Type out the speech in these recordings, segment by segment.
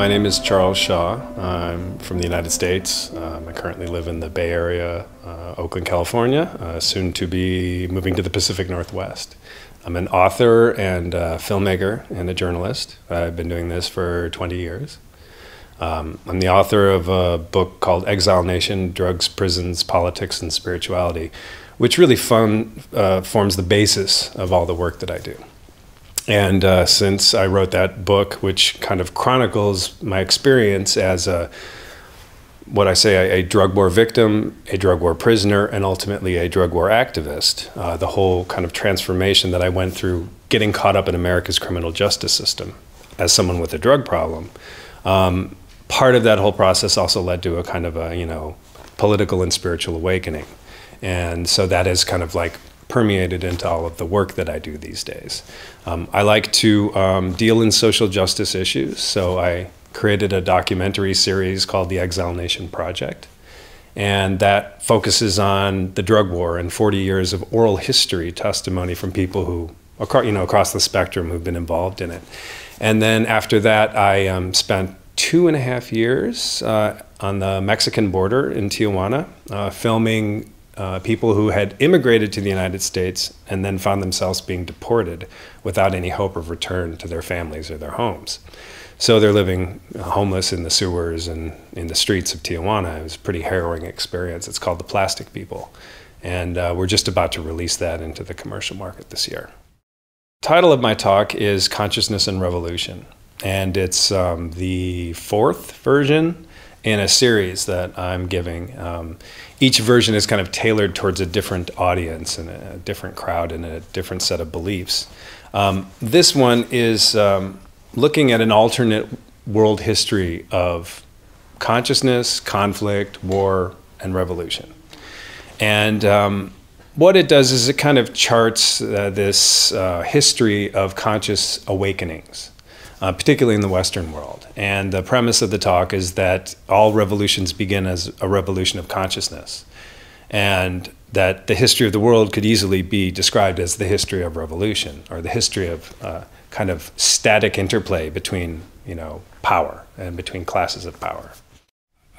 My name is Charles Shaw. I'm from the United States. I currently live in the Bay Area, Oakland, California, soon to be moving to the Pacific Northwest. I'm an author and filmmaker and a journalist. I've been doing this for 20 years. I'm the author of a book called Exile Nation: Drugs, Prisons, Politics, and Spirituality, which really forms the basis of all the work that I do. And since I wrote that book, which kind of chronicles my experience as a drug war victim, a drug war prisoner, and ultimately a drug war activist, the whole kind of transformation that I went through getting caught up in America's criminal justice system as someone with a drug problem, part of that whole process also led to a kind of a, political and spiritual awakening. And so that is kind of like permeated into all of the work that I do these days. I like to deal in social justice issues, so I created a documentary series called the Exile Nation Project, and that focuses on the drug war and 40 years of oral history testimony from people who, across the spectrum, who've been involved in it. And then after that, I spent 2.5 years on the Mexican border in Tijuana, filming people who had immigrated to the United States and then found themselves being deported without any hope of return to their families or their homes. So they're living homeless in the sewers and in the streets of Tijuana. It was a pretty harrowing experience. It's called The Plastic People. And we're just about to release that into the commercial market this year. The title of my talk is Consciousness and Revolution. And it's the 4th version in a series that I'm giving. Each version is kind of tailored towards a different audience and a different crowd and a different set of beliefs. This one is looking at an alternate world history of consciousness, conflict, war, and revolution. And what it does is it kind of charts this history of conscious awakenings, particularly in the Western world. And the premise of the talk is that all revolutions begin as a revolution of consciousness, and that the history of the world could easily be described as the history of revolution, or the history of kind of static interplay between, power and between classes of power.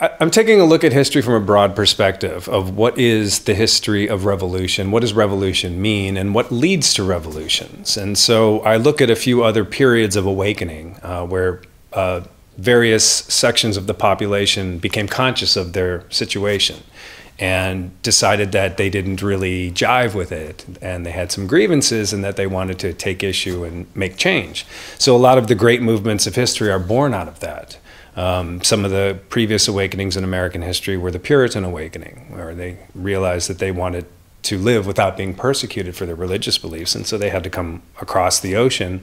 I'm taking a look at history from a broad perspective of what is the history of revolution, what does revolution mean, and what leads to revolutions. And so I look at a few other periods of awakening where various sections of the population became conscious of their situation and decided that they didn't really jive with it, and they had some grievances, and that they wanted to take issue and make change. So a lot of the great movements of history are born out of that. Some of the previous awakenings in American history were the Puritan awakening, where they realized that they wanted to live without being persecuted for their religious beliefs, and so they had to come across the ocean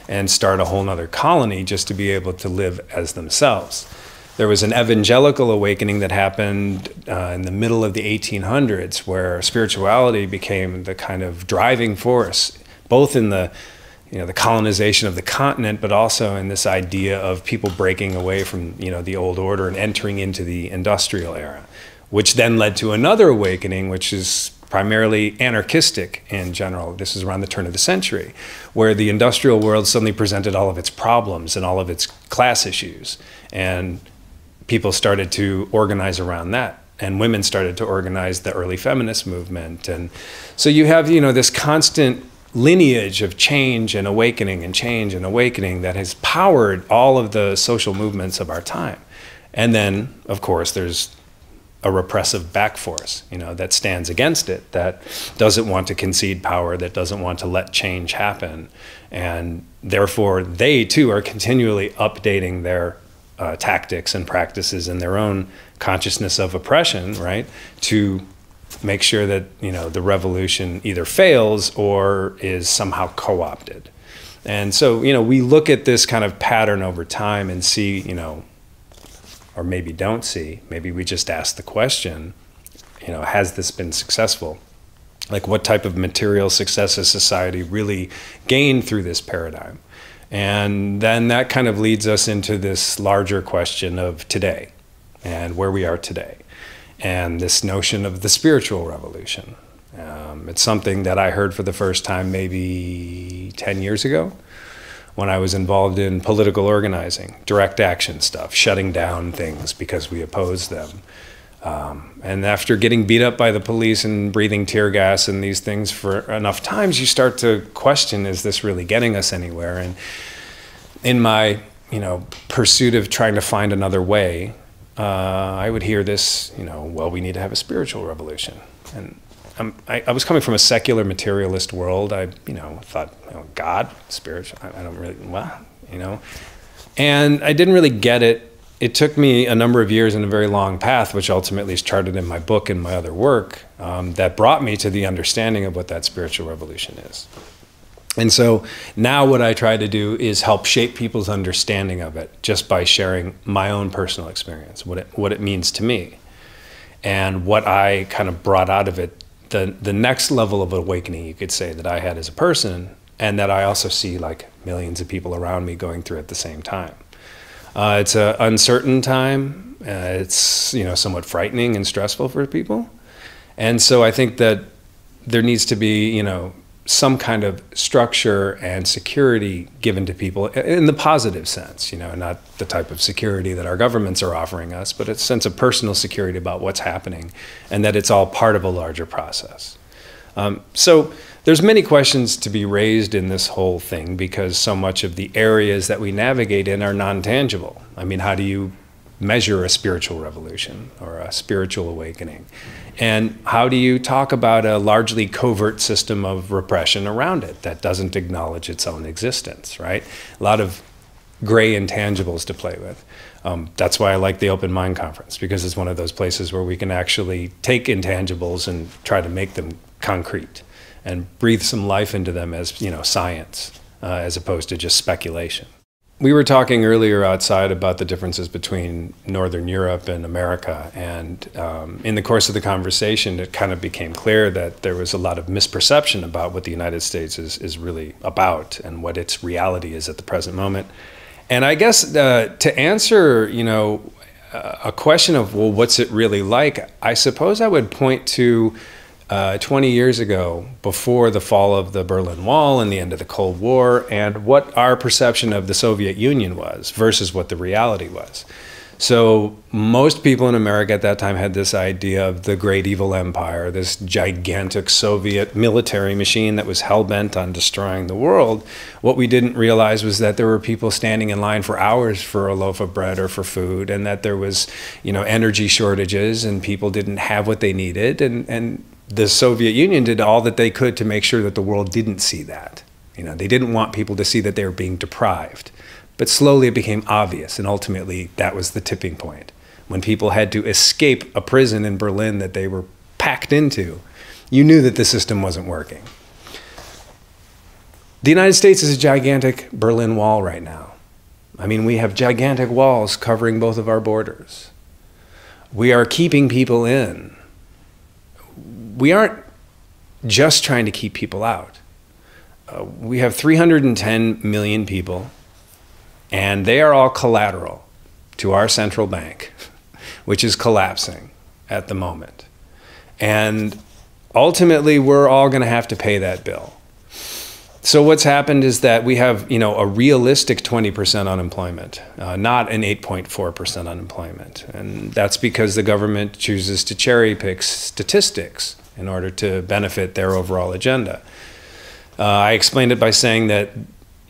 and start a whole other colony just to be able to live as themselves. There was an evangelical awakening that happened in the middle of the 1800s, where spirituality became the kind of driving force, both in the colonization of the continent, but also in this idea of people breaking away from, the old order and entering into the industrial era, which then led to another awakening, which is primarily anarchistic in general. This is around the turn of the century, where the industrial world suddenly presented all of its problems and all of its class issues, and people started to organize around that. And women started to organize the early feminist movement. And so you have, this constant lineage of change and awakening that has powered all of the social movements of our time. And then, of course, there's a repressive back force, that stands against it, that doesn't want to concede power, that doesn't want to let change happen. And therefore, they too are continually updating their tactics and practices and their own consciousness of oppression, right, to make sure that the revolution either fails or is somehow co-opted. And so we look at this kind of pattern over time and see, or maybe don't see, maybe we just ask the question, has this been successful? Like, what type of material success has society really gained through this paradigm? And then that kind of leads us into this larger question of today and where we are today, and this notion of the spiritual revolution. It's something that I heard for the first time maybe 10 years ago, when I was involved in political organizing, direct action stuff, shutting down things because we opposed them. And after getting beat up by the police and breathing tear gas and these things for enough times, you start to question, is this really getting us anywhere? And in my, pursuit of trying to find another way, I would hear this, well, we need to have a spiritual revolution. And I was coming from a secular materialist world. I, thought, God, spiritual, I don't really, and I didn't really get it. It took me a number of years and a very long path, which ultimately is charted in my book and my other work, that brought me to the understanding of what that spiritual revolution is. And so now what I try to do is help shape people's understanding of it just by sharing my own personal experience, what it means to me, and what I kind of brought out of it, the next level of awakening, you could say, that I had as a person, and that I also see like millions of people around me going through at the same time. It's an uncertain time. It's somewhat frightening and stressful for people, and so I think that there needs to be some kind of structure and security given to people in the positive sense. Not the type of security that our governments are offering us, but a sense of personal security about what's happening, and that it's all part of a larger process. So there's many questions to be raised in this whole thing, because so much of the areas that we navigate in are non-tangible. I mean, how do you measure a spiritual revolution or a spiritual awakening? And how do you talk about a largely covert system of repression around it that doesn't acknowledge its own existence, right? A lot of gray intangibles to play with. That's why I like the Open Mind Conference, because it's one of those places where we can actually take intangibles and try to make them concrete and breathe some life into them as science, as opposed to just speculation. We were talking earlier outside about the differences between Northern Europe and America, and in the course of the conversation it kind of became clear that there was a lot of misperception about what the United States is really about and what its reality is at the present moment. And I guess to answer a question of, well, what's it really like, I suppose I would point to 20 years ago, before the fall of the Berlin Wall and the end of the Cold War, and what our perception of the Soviet Union was versus what the reality was. So most people in America at that time had this idea of the great evil empire, this gigantic Soviet military machine that was hell-bent on destroying the world. What we didn't realize was that there were people standing in line for hours for a loaf of bread or for food, and that there was, energy shortages, and people didn't have what they needed, and the Soviet Union did all that they could to make sure that the world didn't see that. They didn't want people to see that they were being deprived. But slowly it became obvious, and ultimately that was the tipping point. When people had to escape a prison in Berlin that they were packed into, you knew that the system wasn't working. The United States is a gigantic Berlin Wall right now. I mean, we have gigantic walls covering both of our borders. We are keeping people in. We aren't just trying to keep people out. We have 310 million people, and they are all collateral to our central bank, which is collapsing at the moment. And ultimately, we're all going to have to pay that bill. So what's happened is that we have, a realistic 20% unemployment, not an 8.4% unemployment. And that's because the government chooses to cherry pick statistics in order to benefit their overall agenda. I explained it by saying that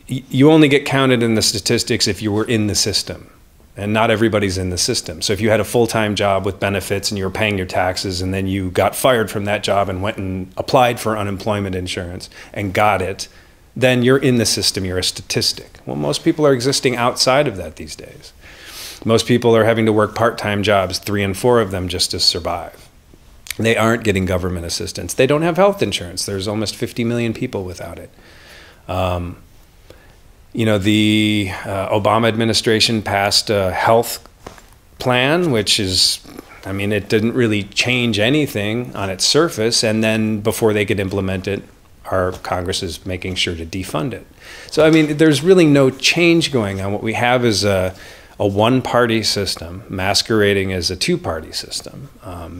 you only get counted in the statistics if you were in the system, and not everybody's in the system. So if you had a full-time job with benefits and you were paying your taxes, and then you got fired from that job and went and applied for unemployment insurance and got it, then you're in the system, you're a statistic. Well, most people are existing outside of that these days. Most people are having to work part-time jobs, 3 and 4 of them, just to survive. They aren't getting government assistance. They don't have health insurance. There's almost 50 million people without it. The Obama administration passed a health plan, which is, it didn't really change anything on its surface. And then before they could implement it, our Congress is making sure to defund it. So, there's really no change going on. What we have is a a one-party system masquerading as a two-party system.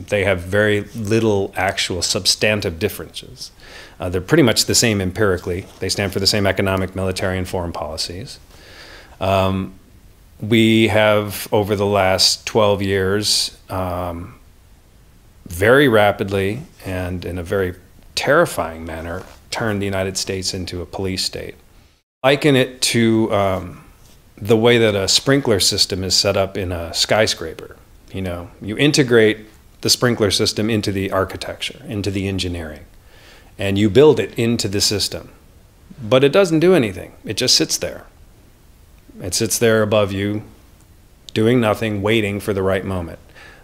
They have very little actual substantive differences. They're pretty much the same empirically. They stand for the same economic, military, and foreign policies. We have, over the last 12 years, very rapidly and in a very terrifying manner, turned the United States into a police state. Liken it to the way that a sprinkler system is set up in a skyscraper. You know, you integrate the sprinkler system into the architecture, into the engineering, and you build it into the system. But it doesn't do anything. It just sits there. It sits there above you, doing nothing, waiting for the right moment.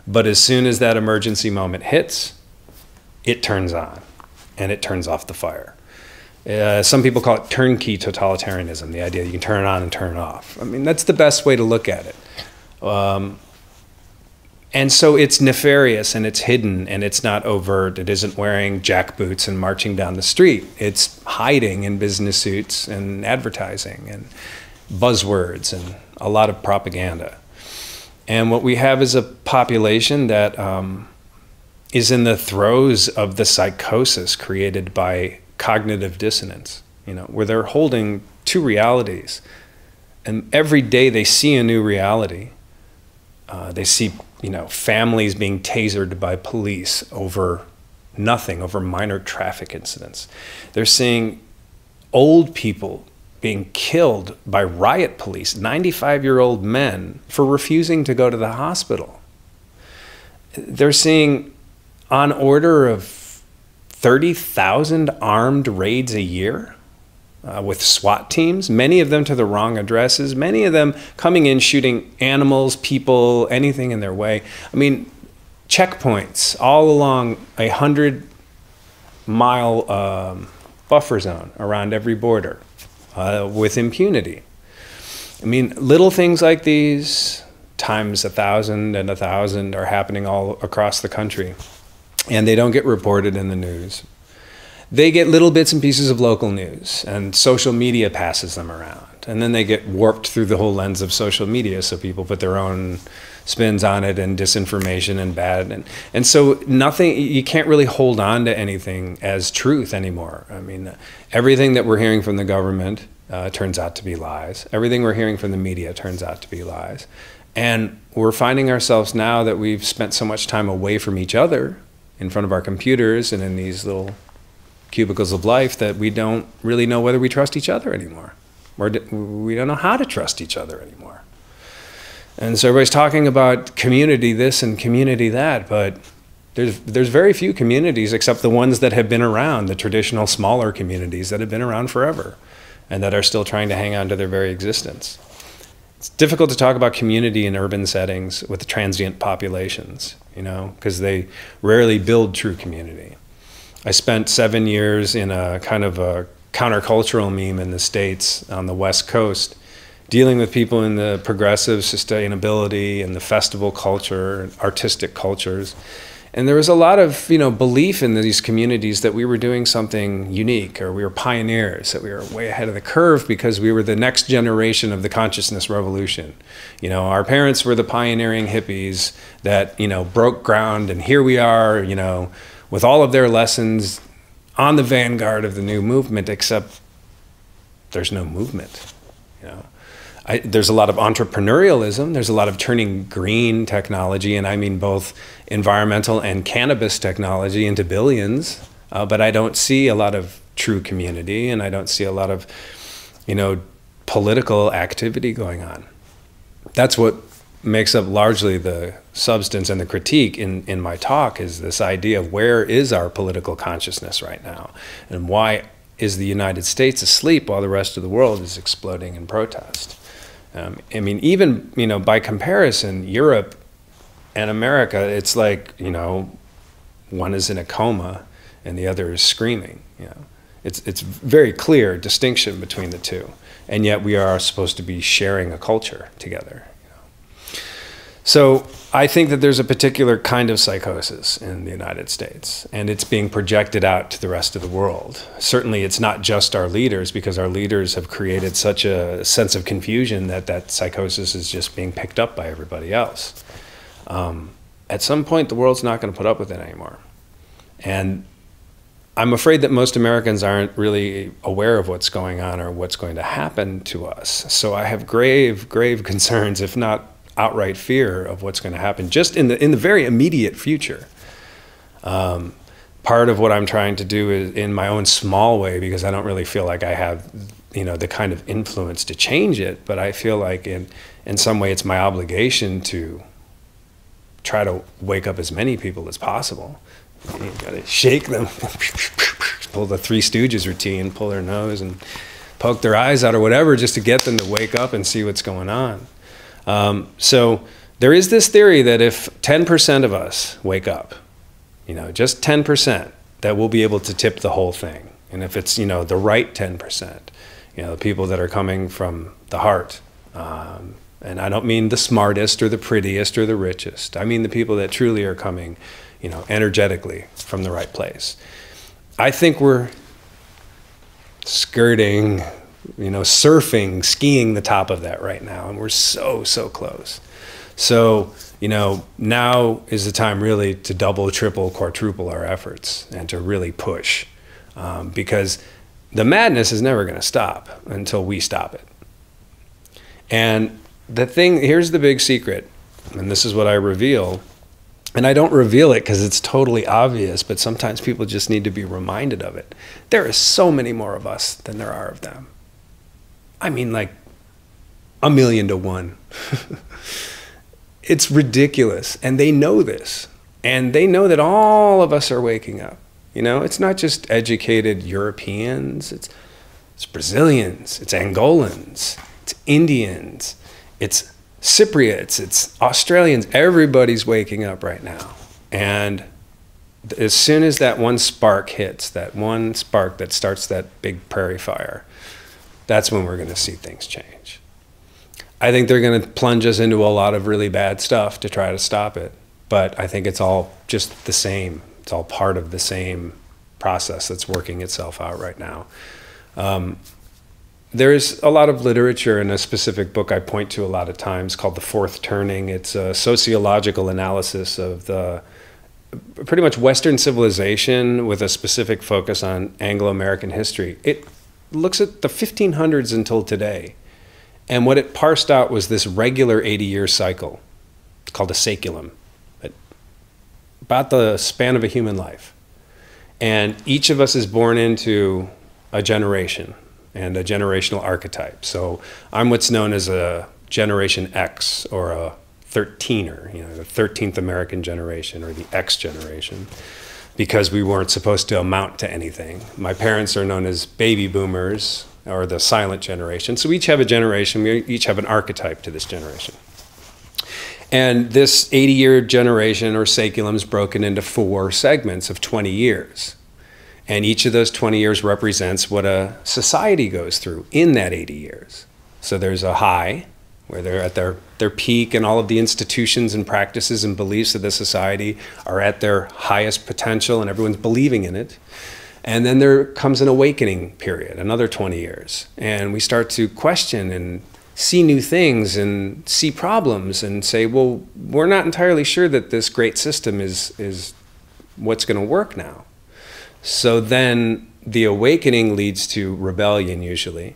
But as soon as that emergency moment hits, it turns on, and it turns off the fire. Some people call it turnkey totalitarianism, the idea that you can turn it on and turn it off. I mean, that's the best way to look at it. And so it's nefarious, and it's hidden, and it's not overt. It isn't wearing jackboots and marching down the street. It's hiding in business suits and advertising and buzzwords and a lot of propaganda. And what we have is a population that is in the throes of the psychosis created by cognitive dissonance, you know, where they're holding two realities. And every day they see a new reality. They see, you know, families being tasered by police over nothing, over minor traffic incidents. They're seeing old people being killed by riot police, 95-year-old men, for refusing to go to the hospital. They're seeing on order of 30,000 armed raids a year with SWAT teams, many of them to the wrong addresses, many of them coming in shooting animals, people, anything in their way. I mean, checkpoints all along a 100-mile buffer zone around every border. With impunity. I mean, little things like these, times 1,000 and 1,000, are happening all across the country, and they don't get reported in the news. They get little bits and pieces of local news, and social media passes them around, and then they get warped through the whole lens of social media, so people put their own spins on it, and disinformation and bad, and so nothing, you can't really hold on to anything as truth anymore. I mean, everything that we're hearing from the government turns out to be lies. Everything we're hearing from the media turns out to be lies. And we're finding ourselves now that we've spent so much time away from each other in front of our computers and in these little cubicles of life that we don't really know whether we trust each other anymore. We don't know how to trust each other anymore. And so everybody's talking about community this and community that, but there's very few communities except the ones that have been around, the traditional smaller communities that have been around forever and that are still trying to hang on to their very existence. It's difficult to talk about community in urban settings with transient populations, you know, because they rarely build true community. I spent 7 years in a kind of a countercultural meme in the States on the West Coast, dealing with people in the progressive sustainability and the festival culture, artistic cultures. And there was a lot of, you know, belief in these communities that we were doing something unique, or we were pioneers, that we were way ahead of the curve because we were the next generation of the consciousness revolution. You know, our parents were the pioneering hippies that, you know, broke ground, and here we are, you know, with all of their lessons on the vanguard of the new movement, except there's no movement, you know. There's a lot of entrepreneurialism, there's a lot of turning green technology, and I mean both environmental and cannabis technology, into billions, but I don't see a lot of true community, and I don't see a lot of, you know, political activity going on. That's what makes up largely the substance and the critique in my talk, is this idea of where is our political consciousness right now, and why is the United States asleep while the rest of the world is exploding in protest. I mean, even, you know, by comparison, Europe and America, it's like, you know, one is in a coma and the other is screaming. You know, it's very clear distinction between the two, and yet we are supposed to be sharing a culture together. You know. So I think that there's a particular kind of psychosis in the United States, and it's being projected out to the rest of the world. Certainly it's not just our leaders, because our leaders have created such a sense of confusion that that psychosis is just being picked up by everybody else. At some point, the world's not going to put up with it anymore. And I'm afraid that most Americans aren't really aware of what's going on or what's going to happen to us. So I have grave, grave concerns, if not outright fear, of what's going to happen just in the very immediate future. Part of what I'm trying to do is in my own small way, because I don't really feel like I have, the kind of influence to change it, but I feel like in some way it's my obligation to try to wake up as many people as possible. You gotta shake them, pull the Three Stooges routine, pull their nose and poke their eyes out or whatever, just to get them to wake up and see what's going on. So there is this theory that if 10% of us wake up, just 10%, that we'll be able to tip the whole thing. And if it's, the right 10%, the people that are coming from the heart, and I don't mean the smartest or the prettiest or the richest. I mean the people that truly are coming, energetically from the right place. I think we're skirting, surfing, skiing the top of that right now, and we're so, so close. So, now is the time really to double, triple, quadruple our efforts and to really push, because the madness is never going to stop until we stop it. And here's the big secret, and this is what I reveal. And I don't reveal it because it's totally obvious, but sometimes people just need to be reminded of it. There are so many more of us than there are of them. I mean, like 1,000,000 to 1. It's ridiculous. And they know this. And they know that all of us are waking up. It's not just educated Europeans. It's Brazilians. It's Angolans. It's Indians. It's Cypriots, it's Australians, everybody's waking up right now. And as soon as that one spark hits, that one spark that starts that big prairie fire, that's when we're going to see things change. I think they're going to plunge us into a lot of really bad stuff to try to stop it. But I think it's all just the same. It's all part of the same process that's working itself out right now. There's a lot of literature in a specific book I point to a lot of times called The Fourth Turning. It's a sociological analysis of the pretty much Western civilization with a specific focus on Anglo-American history. It looks at the 1500s until today. And what it parsed out was this regular 80-year cycle. It's called a saeculum, about the span of a human life. And each of us is born into a generation and a generational archetype. So I'm what's known as a Generation X, or a 13er, the 13th American generation, or the X generation, because we weren't supposed to amount to anything. My parents are known as baby boomers, or the silent generation. So we each have a generation, we each have an archetype to this generation. And this 80-year generation, or saeculum, is broken into 4 segments of 20 years. And each of those 20 years represents what a society goes through in that 80 years. So there's a high, where they're at their peak, and all of the institutions and practices and beliefs of the society are at their highest potential, and everyone's believing in it. And then there comes an awakening period, another 20 years. And we start to question and see new things and see problems and say, well, we're not entirely sure that this great system is what's going to work now. So then the awakening leads to rebellion usually,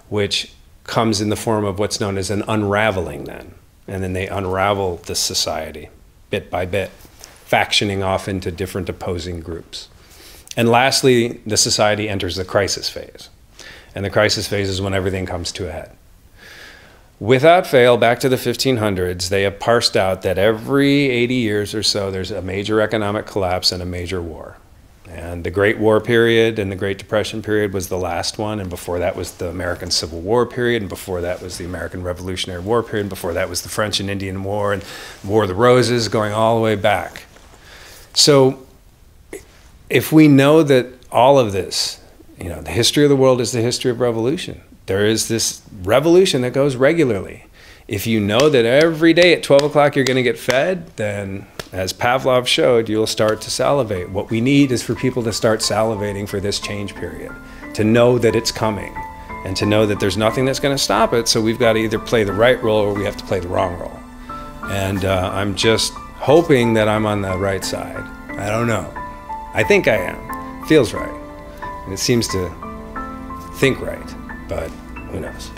which comes in the form of what's known as an unraveling then. And then they unravel the society bit by bit, factioning off into different opposing groups. And lastly, the society enters the crisis phase. And the crisis phase is when everything comes to a head. Without fail, back to the 1500s, they have parsed out that every 80 years or so, there's a major economic collapse and a major war. And the Great War period and the Great Depression period was the last one, and before that was the American Civil War period, and before that was the American Revolutionary War period, and before that was the French and Indian War, and War of the Roses, going all the way back. So if we know that all of this, the history of the world is the history of revolution. There is this revolution that goes regularly. if you know that every day at 12 o'clock you're going to get fed, then as Pavlov showed, you'll start to salivate. What we need is for people to start salivating for this change period, to know that it's coming, and to know that there's nothing that's going to stop it. So we've got to either play the right role or we have to play the wrong role. And I'm just hoping that I'm on the right side. I don't know. I think I am. Feels right. And it seems to think right, but who knows?